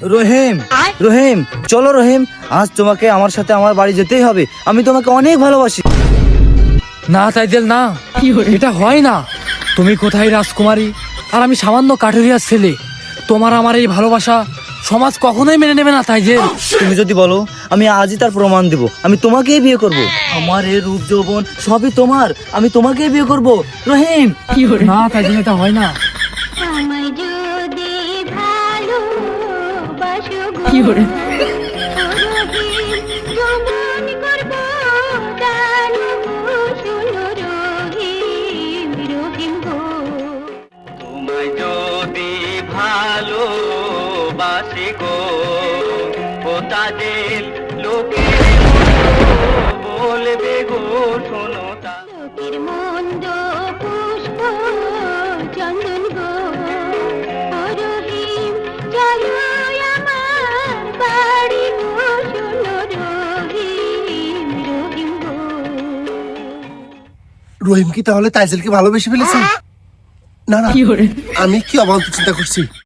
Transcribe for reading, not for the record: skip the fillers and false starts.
রহিম, রহিম, চলো রহিম, আজ তোমাকে আমার সাথে আমার বাড়ি যেতেই হবে। আমি তোমাকে অনেক ভালোবাসি। না তাইজেল না, এটা হয় না। তুমি কোথায় রাজকুমারী, আর আমি সামান্য কাঠুরিয়ার ছেলে। তোমার আমার এই ভালোবাসা সমাজ কখনোই মেনে নেবে না তাইজেল। তুমি যদি বলো, আমি আজই তার প্রমাণ দেব। আমি তোমাকেই বিয়ে করব। আমার এই রূপ যৌবন সবই তোমার। আমি তোমাকেই বিয়ে করব রহিম। না তাইজেল, এটা হয় না। আমায় যদি ভালোবাসো গো, রহিম, যেমন করবো জানো গো, শোনো রহিম, রহিম গো। তোমায় যদি ভালোবাসি গো, ও তাদের লোকে বলবে গো, শোনো লোকের মন্দ পুষ্প চন্দন গো, ও রহিম, চলো আমার বাড়ি গো, শোনো রহিম, রহিম গো। রহিম কি তাহলে তাইজেলকে ভালোবেসে ফেলেছে? না না, আমি কি অবান্তর চিন্তা করছি।